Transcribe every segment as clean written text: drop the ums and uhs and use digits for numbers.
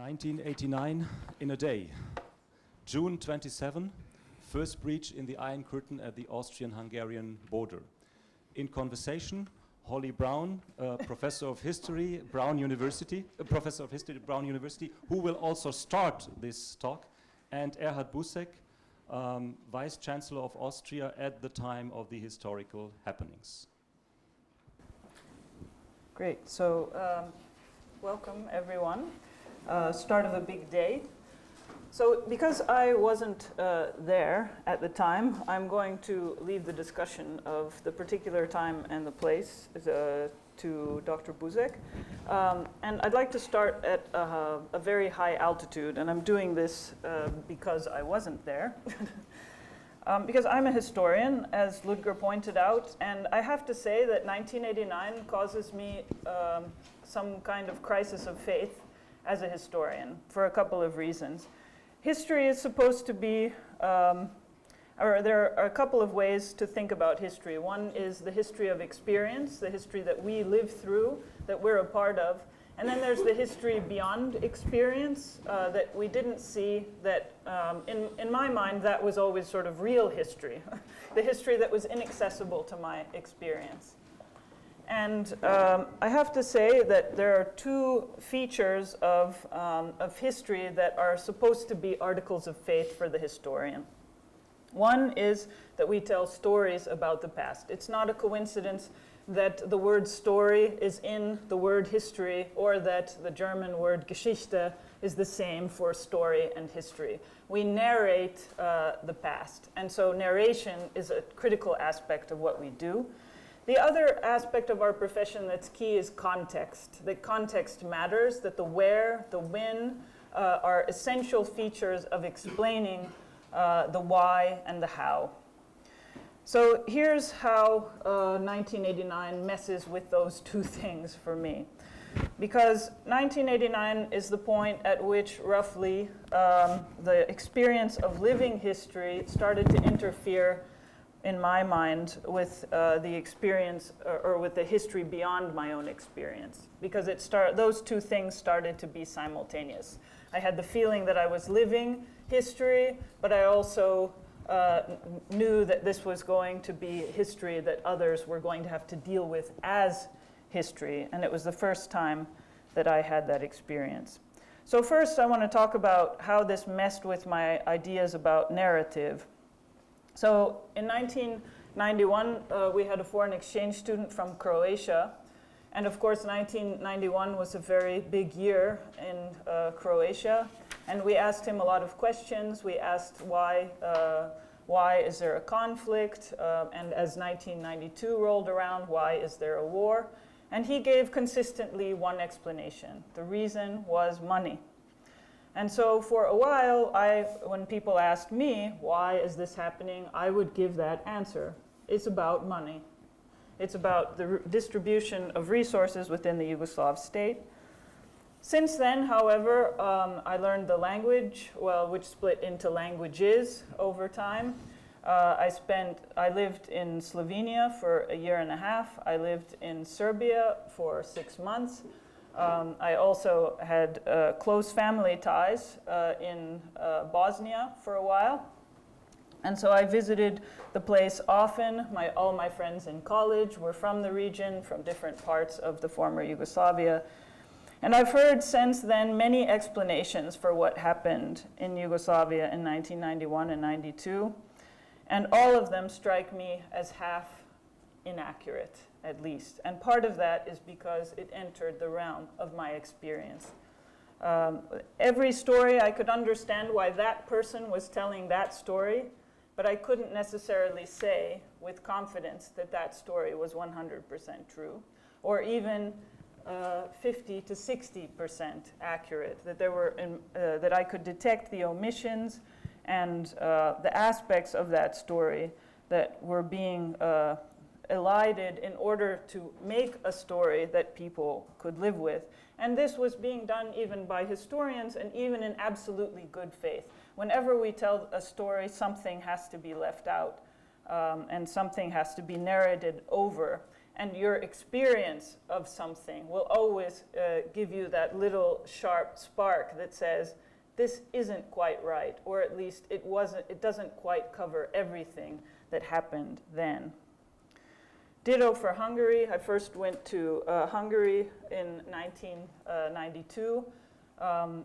1989 in a day. June 27, first breach in the Iron Curtain at the Austrian-Hungarian border. In conversation, Holly Brown, professor of history, Brown University, professor of history at Brown University, who will also start this talk, and Erhard Busek, vice chancellor of Austria at the time of the historical happenings. Great. So, welcome everyone. Start of a big day. So, because I wasn't there at the time, I'm going to leave the discussion of the particular time and the place to Dr. Busek. And I'd like to start at a very high altitude, and I'm doing this because I wasn't there. Because I'm a historian, as Ludger pointed out, and I have to say that 1989 causes me some kind of crisis of faith as a historian for a couple of reasons. History is supposed to be, or there are a couple of ways to think about history. One is the history of experience, the history that we live through, that we're a part of. And then there's the history beyond experience that we didn't see, that in my mind that was always sort of real history, the history that was inaccessible to my experience. And I have to say that there are two features of history that are supposed to be articles of faith for the historian. One is that we tell stories about the past. It's not a coincidence that the word story is in the word history, or that the German word Geschichte is the same for story and history. We narrate the past, and so narration is a critical aspect of what we do. The other aspect of our profession that's key is context. That context matters, that the where, the when are essential features of explaining the why and the how. So here's how 1989 messes with those two things for me. Because 1989 is the point at which roughly the experience of living history started to interfere, in my mind, with the experience or with the history beyond my own experience. Because those two things started to be simultaneous. I had the feeling that I was living history, but I also knew that this was going to be history that others were going to have to deal with as history, and it was the first time that I had that experience. So first I want to talk about how this messed with my ideas about narrative. So in 1991 we had a foreign exchange student from Croatia, and of course 1991 was a very big year in Croatia. And we asked him a lot of questions. We asked why is there a conflict? And as 1992 rolled around, why is there a war? And he gave consistently one explanation. The reason was money. And so for a while, when people asked me, why is this happening, I would give that answer. It's about money. It's about the distribution of resources within the Yugoslav state. Since then, however, I learned the language, which split into languages over time. I lived in Slovenia for a year and a half. I lived in Serbia for 6 months. I also had close family ties in Bosnia for a while. And so I visited the place often. All my friends in college were from the region, from different parts of the former Yugoslavia. And I've heard since then many explanations for what happened in Yugoslavia in 1991 and 92. And all of them strike me as half inaccurate, at least. And part of that is because it entered the realm of my experience. Every story, I could understand why that person was telling that story, but I couldn't necessarily say with confidence that that story was 100% true, or even 50 to 60% accurate, that I could detect the omissions and the aspects of that story that were being elided in order to make a story that people could live with. And this was being done even by historians, and even in absolutely good faith. Whenever we tell a story, something has to be left out, and something has to be narrated over. and your experience of something will always give you that little sharp spark that says, this isn't quite right, or at least it doesn't quite cover everything that happened then. Ditto for Hungary. I first went to Hungary in 1992,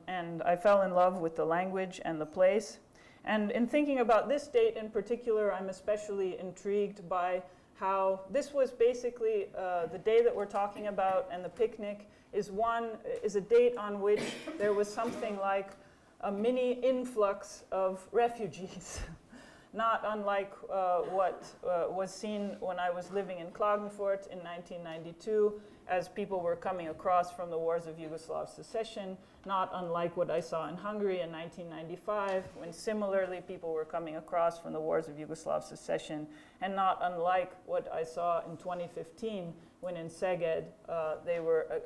and I fell in love with the language and the place. And in thinking about this date in particular, I'm especially intrigued by how this was basically the day that we're talking about, and the picnic is a date on which there was something like a mini influx of refugees. Not unlike what was seen when I was living in Klagenfurt in 1992, as people were coming across from the wars of Yugoslav secession, not unlike what I saw in Hungary in 1995, when similarly people were coming across from the wars of Yugoslav secession, and not unlike what I saw in 2015, when in Szeged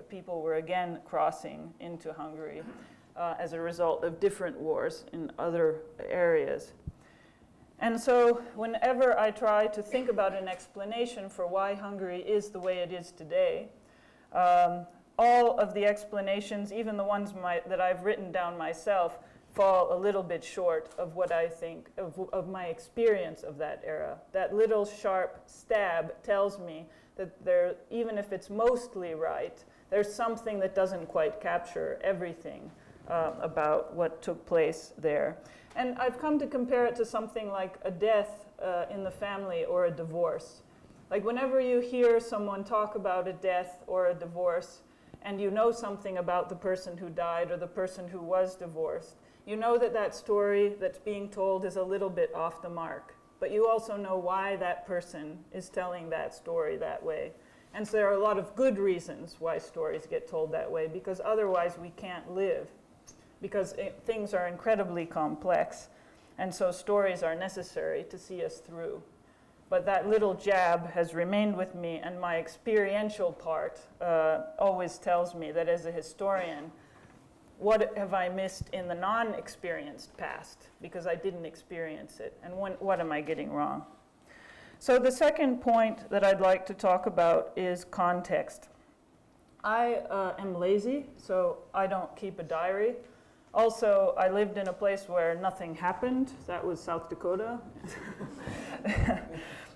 people were again crossing into Hungary as a result of different wars in other areas. And so whenever I try to think about an explanation for why Hungary is the way it is today, all of the explanations, even the ones that I've written down myself, fall a little bit short of what I think of my experience of that era. That little sharp stab tells me that there, even if it's mostly right, there's something that doesn't quite capture everything about what took place there. And I've come to compare it to something like a death in the family or a divorce. Like whenever you hear someone talk about a death or a divorce, and you know something about the person who died or the person who was divorced, you know that that story that's being told is a little bit off the mark. But you also know why that person is telling that story that way. And so there are a lot of good reasons why stories get told that way, because otherwise we can't live. Because things are incredibly complex, and so stories are necessary to see us through. But that little jab has remained with me, and my experiential part always tells me that as a historian, what have I missed in the non-experienced past? Because I didn't experience it, and what am I getting wrong? So the second point that I'd like to talk about is context. I am lazy, so I don't keep a diary. Also, I lived in a place where nothing happened. That was South Dakota.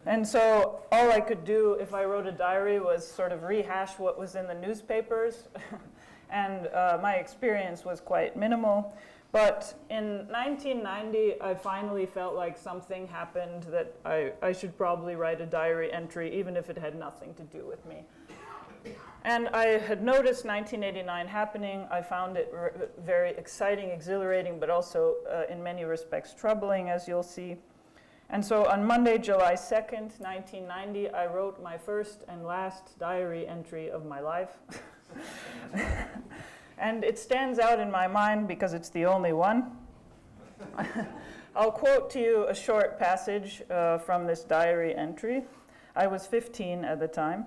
And so all I could do if I wrote a diary was sort of rehash what was in the newspapers. And my experience was quite minimal. But in 1990, I finally felt like something happened that I should probably write a diary entry, even if it had nothing to do with me. And I had noticed 1989 happening. I found it very exciting, exhilarating, but also in many respects troubling, as you'll see. And so on Monday, July 2nd, 1990, I wrote my first and last diary entry of my life. And it stands out in my mind because it's the only one. I'll quote to you a short passage from this diary entry. I was 15 at the time.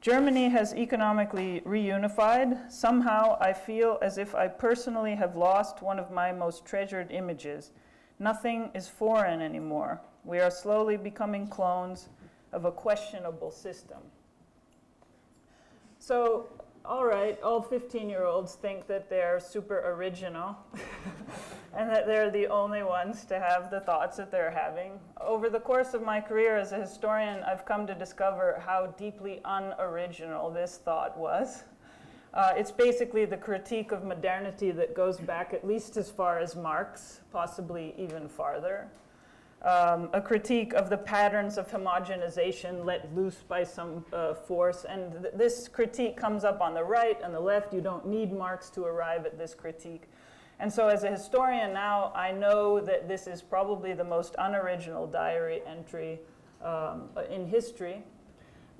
Germany has economically reunified. Somehow I feel as if I personally have lost one of my most treasured images. Nothing is foreign anymore. We are slowly becoming clones of a questionable system. So, all right, all 15-year-olds think that they're super original and that they're the only ones to have the thoughts that they're having. Over the course of my career as a historian, I've come to discover how deeply unoriginal this thought was. It's basically the critique of modernity that goes back at least as far as Marx, possibly even farther. A critique of the patterns of homogenization let loose by some force. And this critique comes up on the right and the left. You don't need Marx to arrive at this critique. And so as a historian now, I know that this is probably the most unoriginal diary entry in history.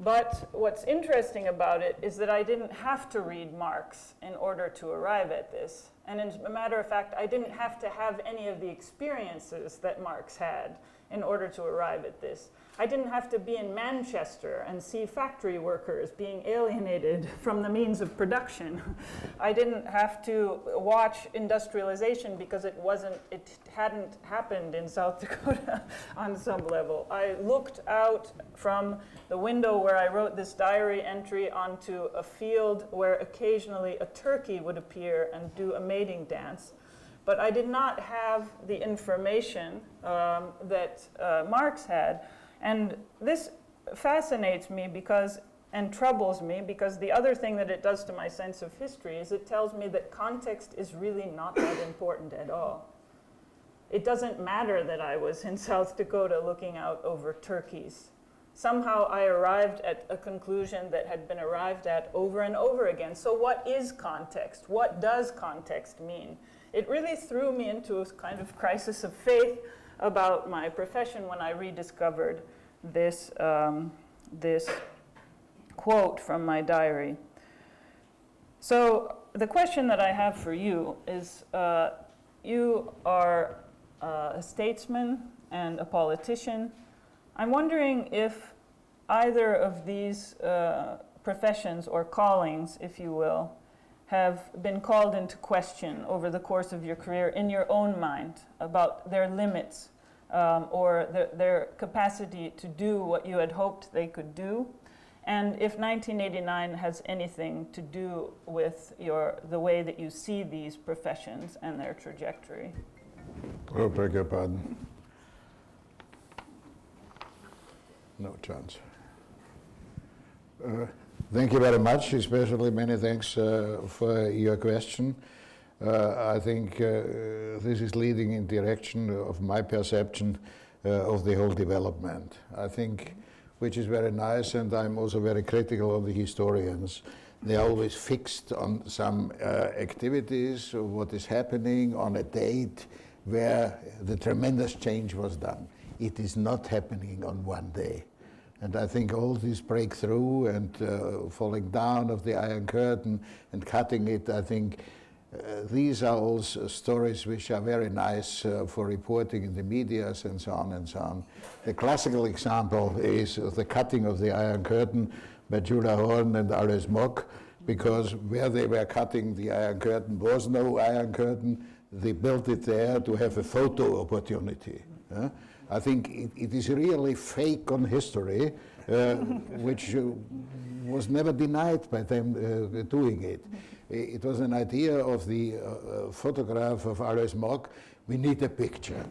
But what's interesting about it is that I didn't have to read Marx in order to arrive at this. And as a matter of fact, I didn't have to have any of the experiences that Marx had in order to arrive at this. I didn't have to be in Manchester and see factory workers being alienated from the means of production. I didn't have to watch industrialization because it hadn't happened in South Dakota on some level. I looked out from the window where I wrote this diary entry onto a field where occasionally a turkey would appear and do a mating dance. But I did not have the information that Marx had. And this fascinates me and troubles me because the other thing that it does to my sense of history is it tells me that context is really not that important at all. It doesn't matter that I was in South Dakota looking out over turkeys. Somehow I arrived at a conclusion that had been arrived at over and over again. So what is context? What does context mean? It really threw me into a kind of crisis of faith about my profession when I rediscovered this, this quote from my diary. So the question that I have for you is, you are a statesman and a politician. I'm wondering if either of these professions or callings, if you will, have been called into question over the course of your career in your own mind about their limits or their capacity to do what you had hoped they could do, and if 1989 has anything to do with the way that you see these professions and their trajectory. Oh, beg your pardon. No chance. Thank you very much, especially many thanks for your question. I think this is leading in direction of my perception of the whole development. I think, which is very nice, and I'm also very critical of the historians. They're always fixed on some activities, or what is happening on a date where the tremendous change was done. It is not happening on one day. And I think all this breakthrough and falling down of the Iron Curtain and cutting it, I think these are all stories which are very nice for reporting in the medias and so on and so on. The classical example is the cutting of the Iron Curtain by Judah Horn and Alois Mock, because where they were cutting the Iron Curtain was no Iron Curtain. They built it there to have a photo opportunity. I think it is really fake on history, which was never denied by them doing it. It was an idea of the photograph of Alois Mock. We need a picture.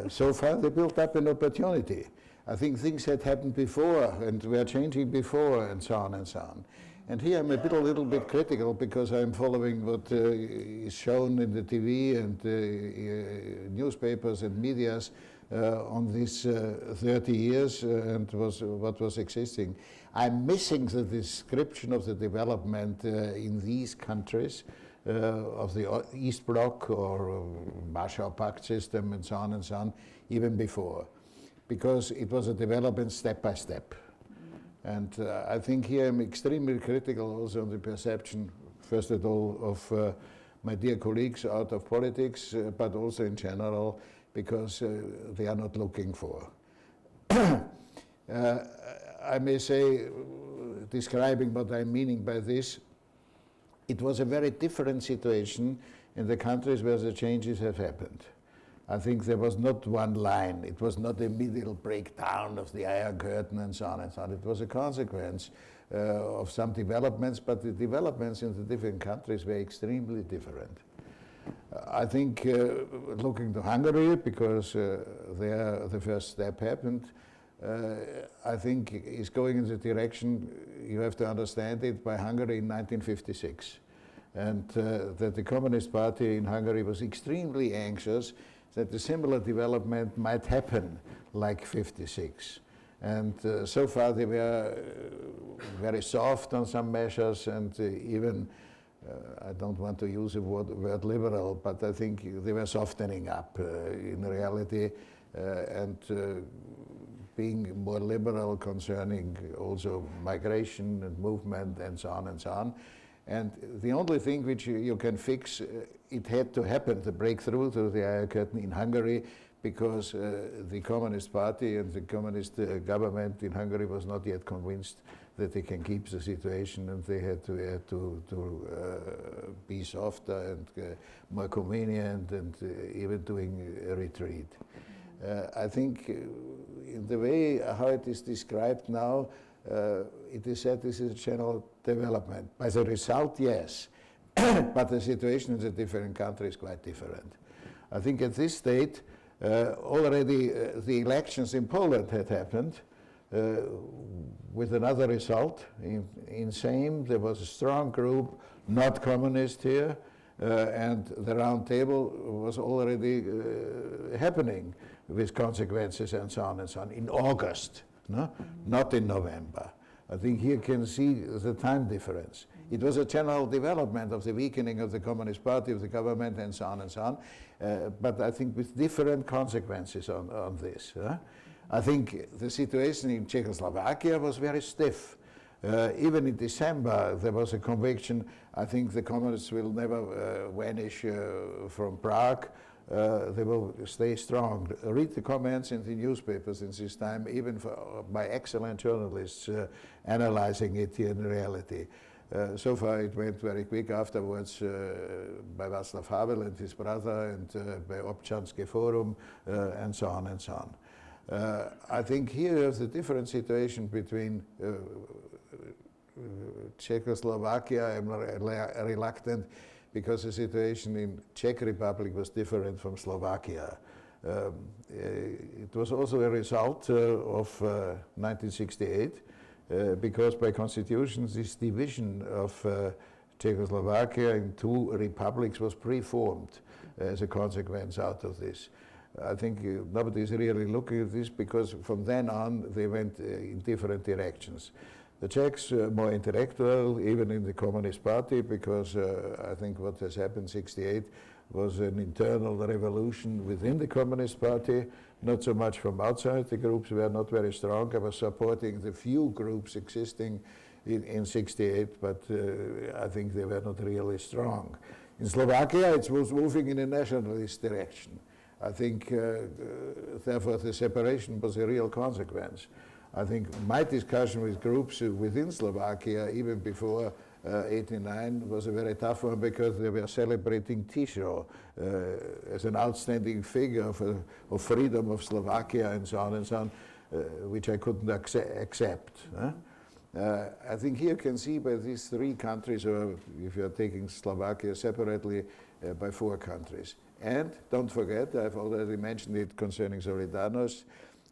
So far they built up an opportunity. I think things had happened before and were changing before and so on and so on. And here I'm a little bit critical because I'm following what is shown in the TV and newspapers and medias on these 30 years and what was existing. I'm missing the description of the development in these countries of the East Bloc or Warsaw Pact system and so on, even before, because it was a development step by step. And I think here I'm extremely critical also on the perception, first of all, of my dear colleagues out of politics, but also in general, because they are not looking for. I may say, describing what I'm meaning by this, it was a very different situation in the countries where the changes have happened. I think there was not one line. It was not a middle breakdown of the Iron Curtain and so on and so on. It was a consequence of some developments, but the developments in the different countries were extremely different. I think looking to Hungary, because there the first step happened, I think is going in the direction, you have to understand it, by Hungary in 1956. And that the Communist Party in Hungary was extremely anxious that a similar development might happen like 56. And so far they were very soft on some measures and even, I don't want to use the word liberal, but I think they were softening up in reality and being more liberal concerning also migration and movement and so on and so on. And the only thing which you can fix, it had to happen, the breakthrough to the Iron Curtain in Hungary, because the Communist Party and the Communist government in Hungary was not yet convinced that they can keep the situation, and they had to be softer and more convenient, and even doing a retreat. I think in the way how it is described now, it is said this is a general development. By the result, yes, but the situation in the different countries is quite different. I think at this state, already the elections in Poland had happened with another result. In Sejm, there was a strong group, not communist here, and the round table was already happening with consequences and so on in August, no? Not in November. I think here can see the time difference. It was a general development of the weakening of the Communist Party, of the government, and so on, but I think with different consequences on this. I think the situation in Czechoslovakia was very stiff. Even in December, there was a conviction, I think the communists will never vanish from Prague. They will stay strong. Read the comments in the newspapers in this time, even by excellent journalists analyzing it in reality. So far it went very quick afterwards by Václav Havel and his brother, and by Občanské Forum, and so on and so on. I think here is a different situation between Czechoslovakia. I'm reluctant because the situation in Czech Republic was different from Slovakia. It was also a result of 1968 because by constitution this division of Czechoslovakia in two republics was preformed as a consequence out of this. I think nobody is really looking at this because from then on they went in different directions. The Czechs more intellectual, even in the Communist Party, because I think what has happened in '68 was an internal revolution within the Communist Party, not so much from outside. The groups were not very strong. I was supporting the few groups existing in '68, but I think they were not really strong. In Slovakia, it was moving in a nationalist direction. I think, therefore, the separation was a real consequence. I think my discussion with groups within Slovakia, even before '89, was a very tough one because they were celebrating Tiso as an outstanding figure of freedom of Slovakia and so on, which I couldn't accept. I think here you can see by these three countries, or if you're taking Slovakia separately, by four countries. And don't forget, I've already mentioned it concerning Solidarność,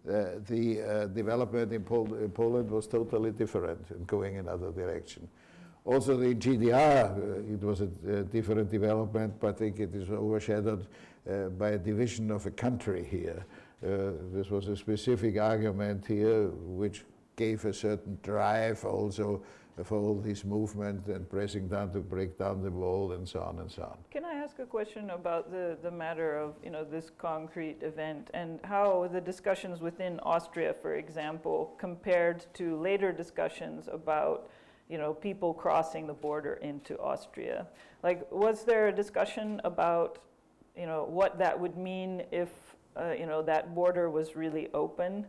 the development in Poland was totally different and going in another direction. Also the GDR, it was a different development, but I think it is overshadowed by a division of a country here. This was a specific argument here which gave a certain drive also for all this movement and pressing down to break down the wall and so on and so on. Can I ask a question about the matter of this concrete event and how the discussions within Austria, for example, compared to later discussions about people crossing the border into Austria? Like, was there a discussion about what that would mean if that border was really open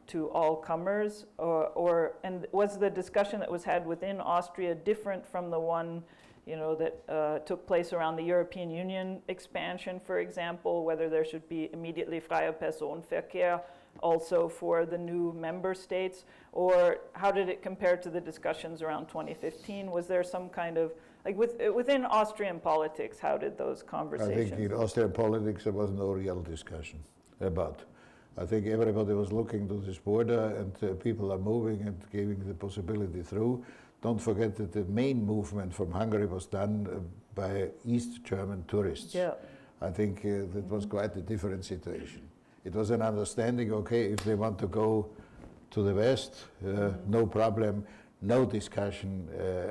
to all comers, and was the discussion that was had within Austria different from the one that took place around the European Union expansion, for example, whether there should be immediately freie Personenverkehr also for the new member states, or how did it compare to the discussions around 2015? Was there some kind of, like within Austrian politics, how did those conversations? I think in Austrian politics there was no real discussion about. I think everybody was looking to this border, and people are moving and giving the possibility through. Don't forget that the main movement from Hungary was done by East German tourists. Yeah. I think that was quite a different situation. It was an understanding, okay, if they want to go to the West, no problem, no discussion,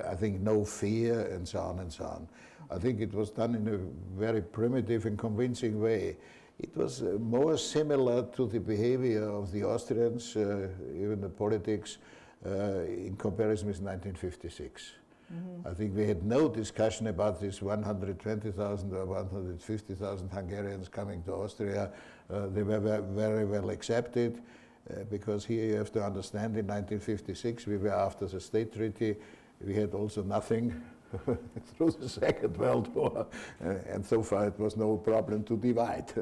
I think no fear, and so on and so on. I think it was done in a very primitive and convincing way. It was more similar to the behavior of the Austrians, even the politics, in comparison with 1956. I think we had no discussion about this 120,000 or 150,000 Hungarians coming to Austria. They were very well accepted because here you have to understand in 1956 we were after the State Treaty. We had also nothing through the Second World War, and so far it was no problem to divide.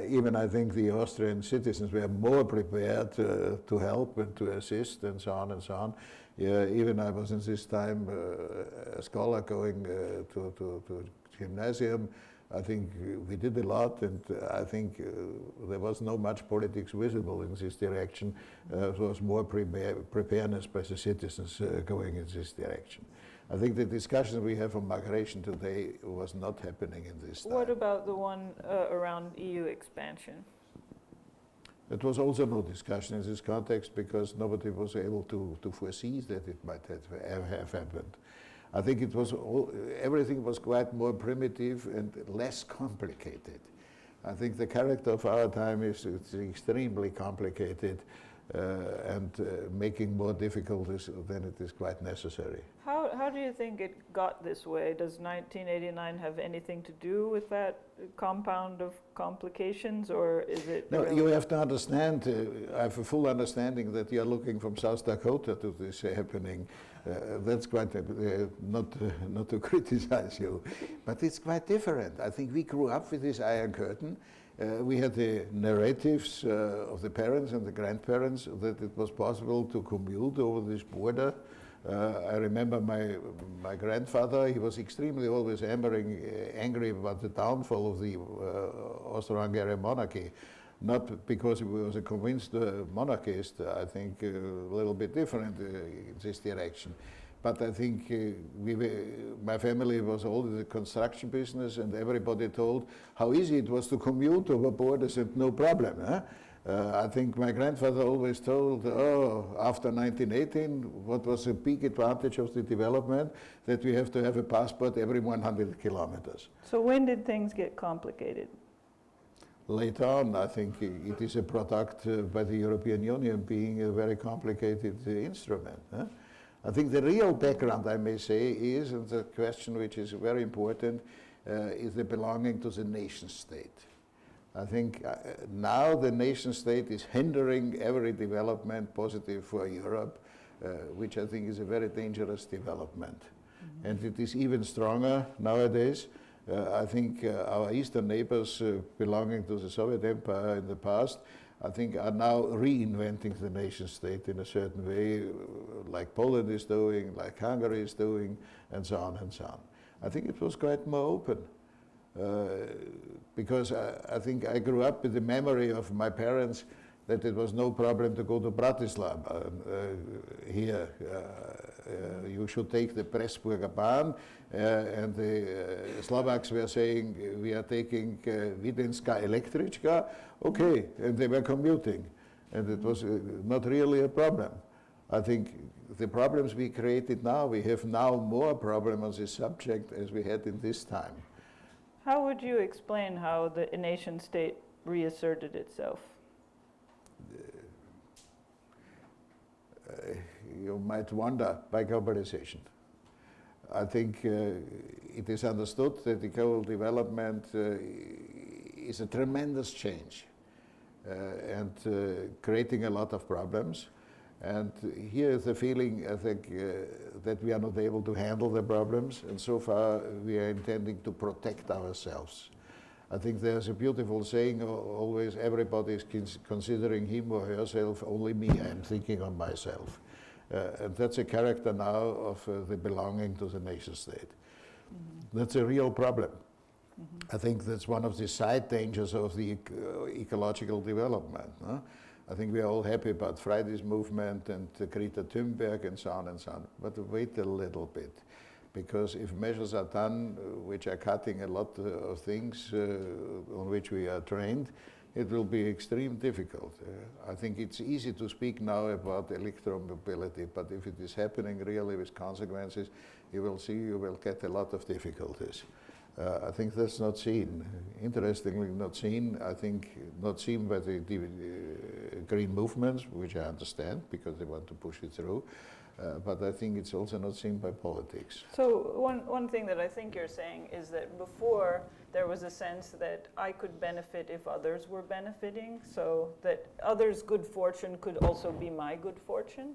Even I think the Austrian citizens were more prepared to help and to assist and so on and so on. Yeah, even I was in this time a scholar going to gymnasium. I think we did a lot, and I think there was no much politics visible in this direction. There was more preparedness by the citizens going in this direction. I think the discussion we have on migration today was not happening in this time. What about the one around EU expansion? It was also no discussion in this context because nobody was able to foresee that it might have happened. I think it was everything was quite more primitive and less complicated. I think the character of our time is extremely complicated and making more difficult than it is quite necessary. How do you think it got this way? Does 1989 have anything to do with that compound of complications, or is it? No, you have to understand, I have a full understanding that you are looking from South Dakota to this happening. That's quite, not to criticize you, but it's quite different. I think we grew up with this Iron Curtain. We had the narratives of the parents and the grandparents that it was possible to commute over this border. I remember my grandfather, he was extremely always angry about the downfall of the Austro-Hungarian monarchy. Not because he was a convinced monarchist, I think a little bit different in this direction. But I think my family was all in the construction business, and everybody told how easy it was to commute over borders and no problem. I think my grandfather always told, after 1918, what was a big advantage of the development, that we have to have a passport every 100 kilometers. So when did things get complicated? Later on, I think it is a product by the European Union being a very complicated instrument. I think the real background, I may say, is, and the question which is very important, is the belonging to the nation state. I think now the nation state is hindering every development positive for Europe, which I think is a very dangerous development. Mm-hmm. And it is even stronger nowadays. I think our eastern neighbors belonging to the Soviet Empire in the past, I think are now reinventing the nation state in a certain way, like Poland is doing, like Hungary is doing, and so on and so on. I think it was quite more open. Because I think I grew up with the memory of my parents that it was no problem to go to Bratislava. Here, you should take the Pressburger Bahn, and the Slovaks were saying, we are taking Videnská električka, okay, and they were commuting. And it was not really a problem. I think the problems we created now, we have now more problem on this subject as we had in this time. How would you explain how the nation state reasserted itself? You might wonder, by globalization. I think it is understood that the global development is a tremendous change and creating a lot of problems. And here is the feeling, I think, that we are not able to handle the problems, and so far we are intending to protect ourselves. I think there's a beautiful saying, always everybody is considering him or herself, only me, I'm thinking of myself. And that's a character now of the belonging to the nation state. Mm-hmm. That's a real problem. Mm-hmm. I think that's one of the side dangers of the ecological development. Huh? I think we are all happy about Friday's movement and Greta Thunberg and so on and so on. But wait a little bit, because if measures are done which are cutting a lot of things on which we are trained, it will be extremely difficult. I think it's easy to speak now about electromobility, but if it is happening really with consequences, you will see you will get a lot of difficulties. I think that's not seen. Interestingly, not seen. I think not seen by the green movements, which I understand because they want to push it through. but I think it's also not seen by politics. So one thing that I think you're saying is that before there was a sense that I could benefit if others were benefiting, so that others' good fortune could also be my good fortune?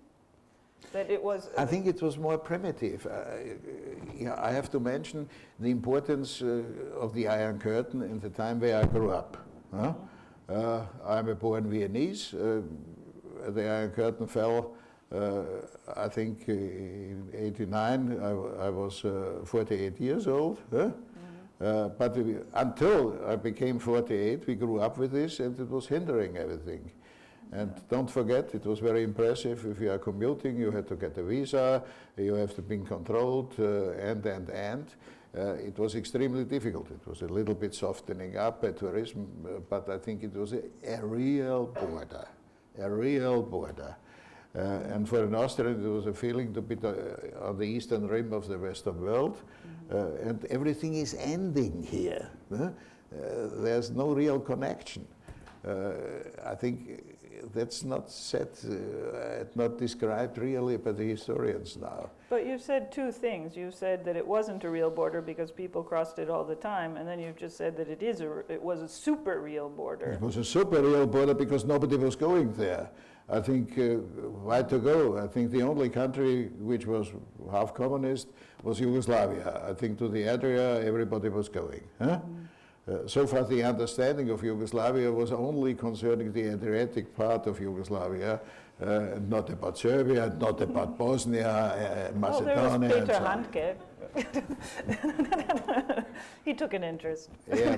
That it was... I think it was more primitive. I have to mention the importance of the Iron Curtain in the time where I grew up. I'm a born Viennese. The Iron Curtain fell, I think, in '89. I was 48 years old. But until I became 48, we grew up with this, and it was hindering everything. And don't forget, it was very impressive. If you are commuting, you had to get a visa, you have to be controlled, and. It was extremely difficult. It was a little bit softening up tourism, but I think it was a real border, and for an Austrian, it was a feeling to be on the eastern rim of the Western world, and everything is ending here. There's no real connection. I think that's not said, not described really by the historians now. But you said two things. You said that it wasn't a real border because people crossed it all the time, and then you've just said that it was a super real border. It was a super real border because nobody was going there. I think, why to go? I think the only country which was half communist was Yugoslavia. I think to the Adria everybody was going. So far the understanding of Yugoslavia was only concerning the Adriatic part of Yugoslavia, not about Serbia, not about Bosnia, Macedonia. Well, there was Peter Handke. He took an interest. Yeah,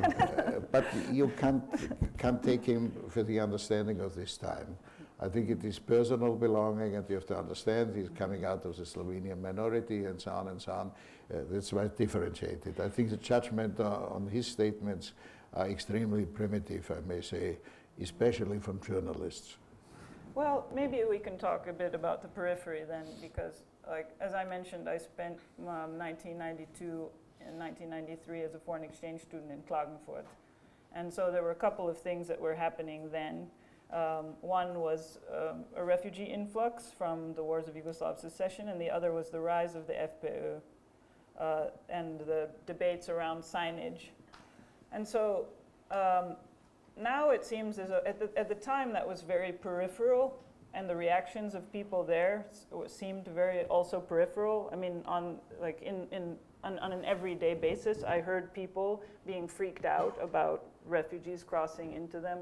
but you can't take him for the understanding of this time. I think it is personal belonging, and you have to understand he's coming out of the Slovenian minority and so on and so on. That's why it's differentiated. I think the judgment on his statements are extremely primitive, I may say, especially from journalists. Well, maybe we can talk a bit about the periphery then, because, like, as I mentioned, I spent 1992 and 1993 as a foreign exchange student in Klagenfurt. And so there were a couple of things that were happening then. One was a refugee influx from the wars of Yugoslav secession, and the other was the rise of the FPÖ and the debates around signage. And so now it seems as though at the time that was very peripheral, and the reactions of people there seemed very also peripheral. I mean, on an everyday basis, I heard people being freaked out about refugees crossing into them.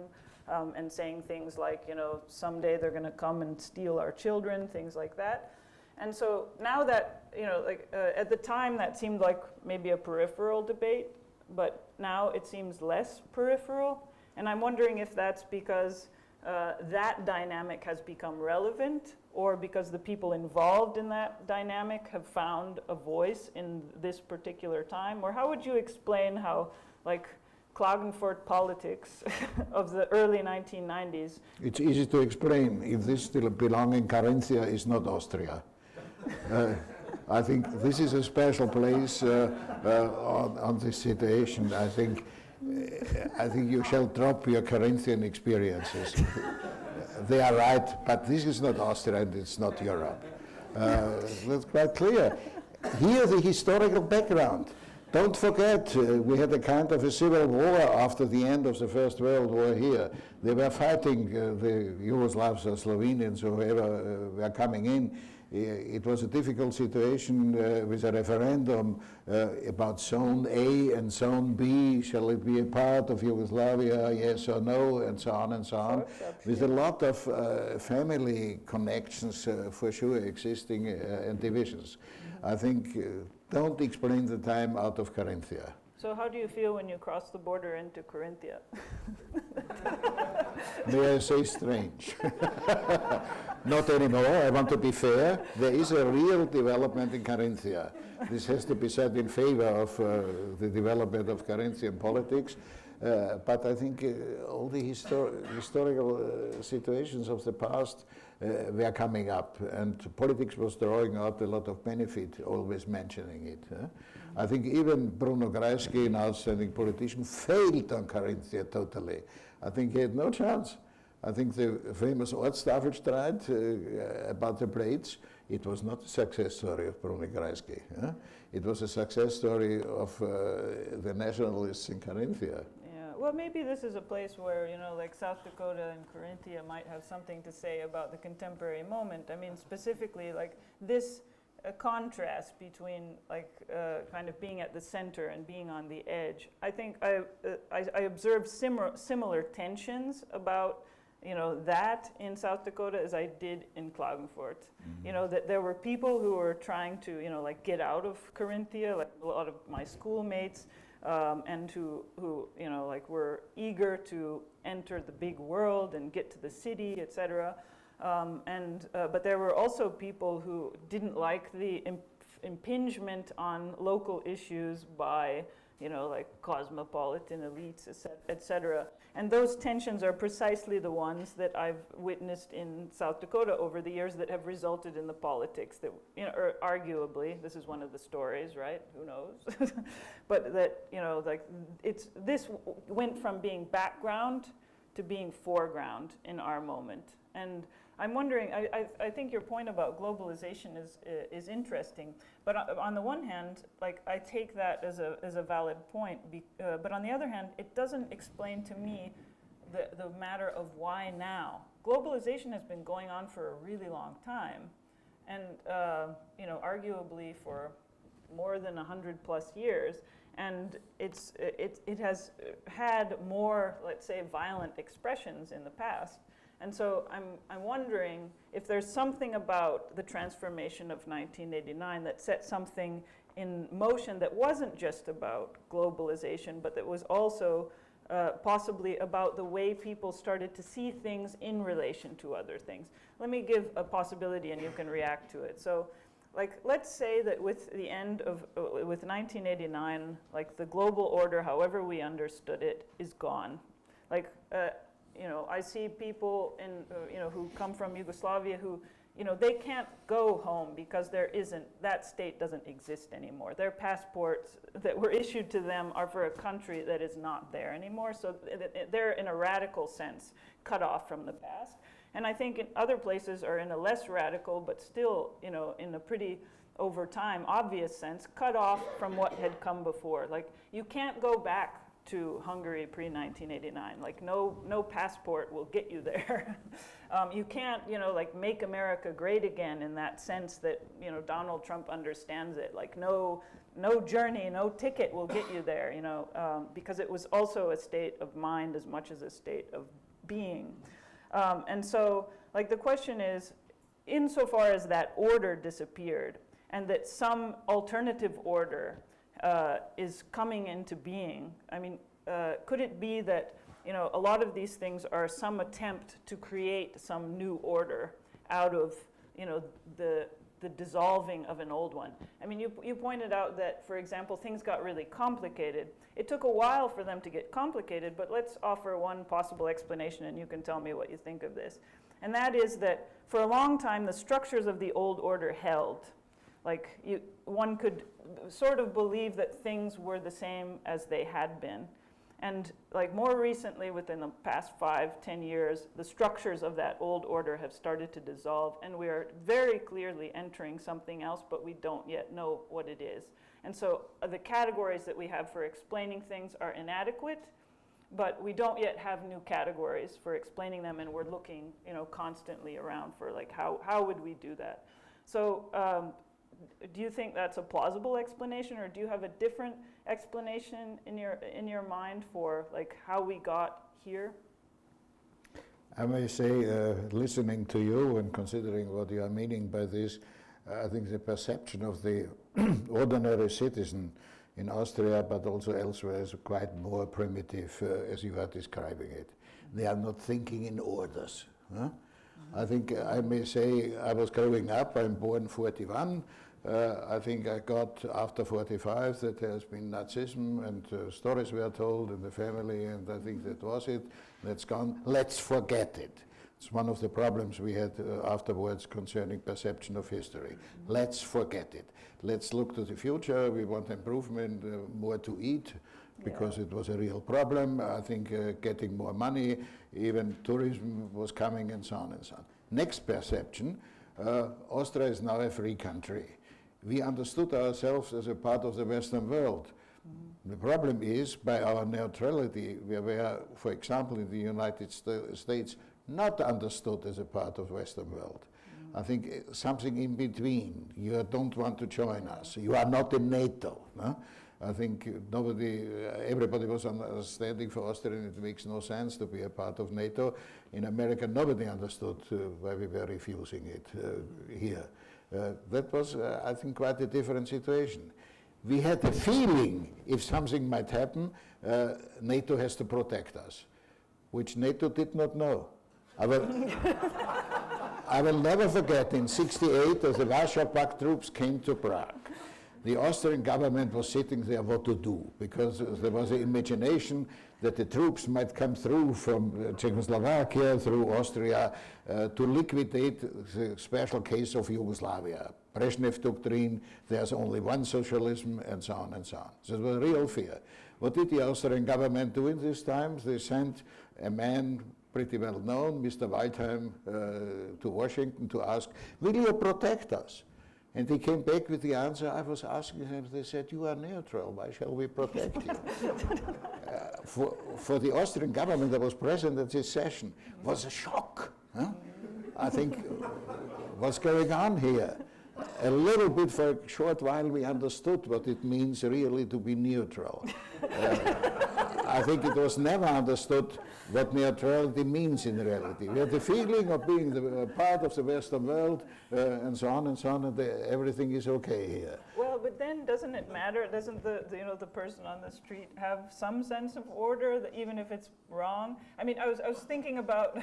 And saying things like, you know, someday they're going to come and steal our children, things like that. And so now that, you know, like at the time that seemed like maybe a peripheral debate, but now it seems less peripheral. And I'm wondering if that's because that dynamic has become relevant, or because the people involved in that dynamic have found a voice in this particular time. Or how would you explain how, like, Klagenfurt politics of the early 1990s. It's easy to explain. If this still belongs in Carinthia, it's not Austria. I think this is a special place on this situation. I think you shall drop your Carinthian experiences. They are right, but this is not Austria and it's not Europe. That's quite clear. Here, the historical background. Don't forget, we had a kind of a civil war after the end of the First World War here. They were fighting the Yugoslavs or Slovenians or whoever were coming in. It was a difficult situation with a referendum about Zone A and Zone B. Shall it be a part of Yugoslavia, yes or no, and so on and so on. With a lot of family connections for sure existing and divisions. I think don't explain the time out of Carinthia. So how do you feel when you cross the border into Carinthia? May I say strange? Not anymore, I want to be fair. There is a real development in Carinthia. This has to be said in favor of the development of Carinthian politics. But I think all the historical situations of the past were coming up, and politics was drawing out a lot of benefit, always mentioning it. I think even Bruno Kreisky, an outstanding politician, failed on Carinthia totally. I think he had no chance. I think the famous Ortstafelstreit about the braids, it was not a success story of Bruni Kreisky. It was a success story of the nationalists in Carinthia. Yeah, well, maybe this is a place where, you know, like South Dakota and Carinthia might have something to say about the contemporary moment. I mean, specifically, like this contrast between, like, kind of being at the center and being on the edge. I think I observed similar tensions about, you know, that in South Dakota as I did in Klagenfurt. Mm-hmm. You know, that there were people who were trying to, you know, like get out of Carinthia, like a lot of my schoolmates, and who, you know, like were eager to enter the big world and get to the city, etc. But there were also people who didn't like the impingement on local issues by, you know, like cosmopolitan elites, etc. And those tensions are precisely the ones that I've witnessed in South Dakota over the years that have resulted in the politics that, you know, or arguably, this is one of the stories, right? Who knows? But that, you know, like this went from being background to being foreground in our moment. And I'm wondering, I think your point about globalization is interesting, but on the one hand, like I take that as a valid point, but on the other hand, it doesn't explain to me the matter of why now. Globalization has been going on for a really long time, and you know, arguably for more than 100+ years, and it has had more, let's say, violent expressions in the past. And so I'm wondering if there's something about the transformation of 1989 that set something in motion that wasn't just about globalization, but that was also possibly about the way people started to see things in relation to other things. Let me give a possibility and you can react to it. So, like, let's say that with the end of, with 1989, like the global order, however we understood it, is gone. Like, you know, I see people in, you know, who come from Yugoslavia who, you know, they can't go home because that state doesn't exist anymore. Their passports that were issued to them are for a country that is not there anymore. So they're, in a radical sense, cut off from the past. And I think in other places are in a less radical, but still, you know, in a pretty, over time, obvious sense, cut off from what had come before. Like, you can't go back to Hungary pre-1989. Like, no passport will get you there. You can't, you know, like, make America great again in that sense that, you know, Donald Trump understands it. Like, no journey, no ticket will get you there, you know, because it was also a state of mind as much as a state of being. And so, like, the question is, insofar as that order disappeared and that some alternative order is coming into being, I mean, could it be that, you know, a lot of these things are some attempt to create some new order out of, you know, the dissolving of an old one? I mean, you pointed out that, for example, things got really complicated. It took a while for them to get complicated, but let's offer one possible explanation and you can tell me what you think of this. And that is that for a long time, the structures of the old order held. Like, one could sort of believe that things were the same as they had been. And like more recently, within the past 5-10 years, the structures of that old order have started to dissolve, and we are very clearly entering something else, but we don't yet know what it is. And so the categories that we have for explaining things are inadequate, but we don't yet have new categories for explaining them, and we're looking, you know, constantly around for, like, how would we do that? So do you think that's a plausible explanation, or do you have a different explanation in your mind for, like, how we got here? I may say, listening to you and considering what you are meaning by this, I think the perception of the ordinary citizen in Austria, but also elsewhere, is quite more primitive, as you are describing it. They are not thinking in orders. Huh? I think I may say I was growing up, I'm born 41. I think I got after 45 that there has been Nazism and stories were told in the family, and I think that was it. That's gone. Let's forget it. It's one of the problems we had afterwards concerning perception of history. Let's forget it. Let's look to the future. We want improvement, more to eat, because it was a real problem. I think getting more money even tourism was coming and so on and so on. Next perception, Austria is now a free country. We understood ourselves as a part of the Western world. The problem is, by our neutrality, we were, for example, in the United States, not understood as a part of Western world. I think something in between. You don't want to join us. You are not in NATO. No? I think everybody was understanding for Austria it makes no sense to be a part of NATO. In America, nobody understood why we were refusing it here. That was, I think, quite a different situation. We had a feeling if something might happen, NATO has to protect us, which NATO did not know. I will never forget in '68 as the Warsaw Pact troops came to Prague. The Austrian government was sitting there what to do, because there was an imagination that the troops might come through from Czechoslovakia, through Austria, to liquidate the special case of Yugoslavia. Brezhnev doctrine, there's only one socialism, and so on and so on. So it was a real fear. What did the Austrian government do in these times? They sent a man pretty well known, Mr. Waldheim, to Washington to ask, will you protect us? And he came back with the answer I was asking him. They said, you are neutral, why shall we protect you? For the Austrian government that was present at this session, was a shock. Huh? I think what's going on here? A little bit for a short while we understood what it means really to be neutral. I think it was never understood what neutrality means in reality. We had the feeling of being the part of the Western world and so on, and everything is okay here. Well, but then doesn't it matter? Doesn't the person on the street have some sense of order, that even if it's wrong? I mean, I was thinking about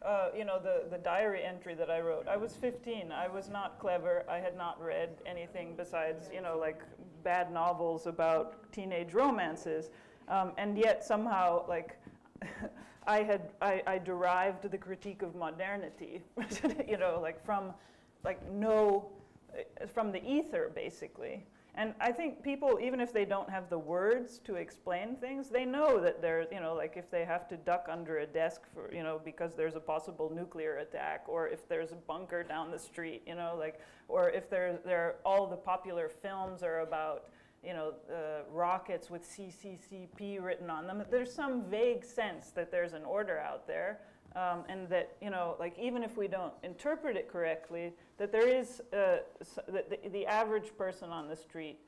the diary entry that I wrote. I was 15. I was not clever. I had not read anything besides like bad novels about teenage romances. And yet somehow, like, I derived the critique of modernity, from the ether, basically. And I think people, even if they don't have the words to explain things, they know that they're, like if they have to duck under a desk for, because there's a possible nuclear attack, or if there's a bunker down the street, or if all the popular films are about, rockets with CCCP written on them. There's some vague sense that there's an order out there, and that, even if we don't interpret it correctly, that there is, that the average person on the street,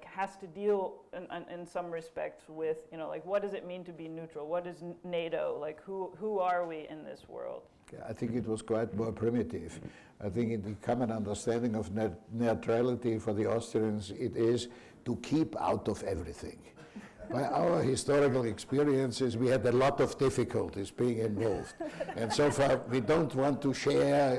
has to deal in some respects with, what does it mean to be neutral? What is NATO? Like, who are we in this world? I think it was quite more primitive. I think in the common understanding of neutrality for the Austrians, it is to keep out of everything. By our historical experiences, we had a lot of difficulties being involved. And so far, we don't want to share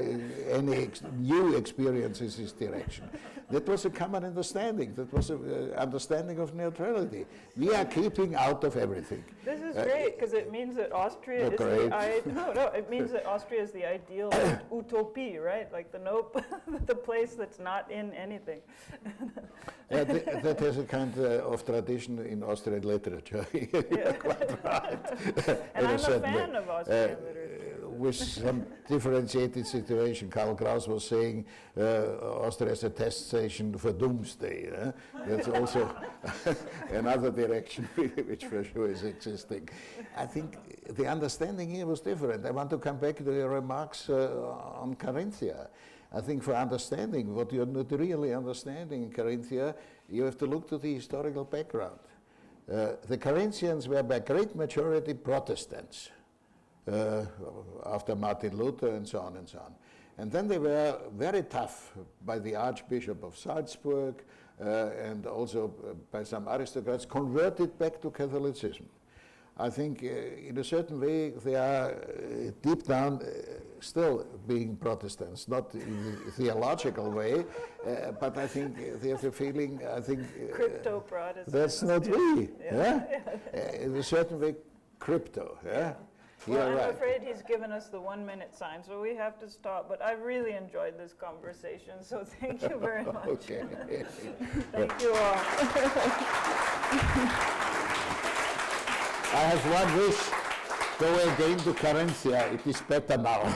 any new experiences in this direction. That was a common understanding. That was an understanding of neutrality. We are keeping out of everything. This is great, because it means that Austria is it means that Austria is the ideal utopia, right? Like the place that's not in anything. That has a kind of tradition in Austrian literature. Quite right. And I'm a fan of Austrian literature. With some differentiated situation, Karl Kraus was saying Austria is a test station for doomsday. That's also another direction which for sure is existing. I think the understanding here was different. I want to come back to your remarks on Carinthia. I think for understanding what you're not really understanding in Carinthia, you have to look to the historical background. The Carinthians were by great majority Protestants after Martin Luther and so on and so on. And then they were very tough by the Archbishop of Salzburg and also by some aristocrats, converted back to Catholicism. I think in a certain way they are deep down still being Protestants, not in the theological way, but I think they have a feeling, Crypto-Protestants. That's not we. Yeah? In a certain way, crypto. Yeah? Well, I'm afraid he's given us the 1 minute sign, so we have to stop. But I really enjoyed this conversation, so thank you very much. Okay. Thank you all. I have one wish. Go again to Carinthia, it is better now.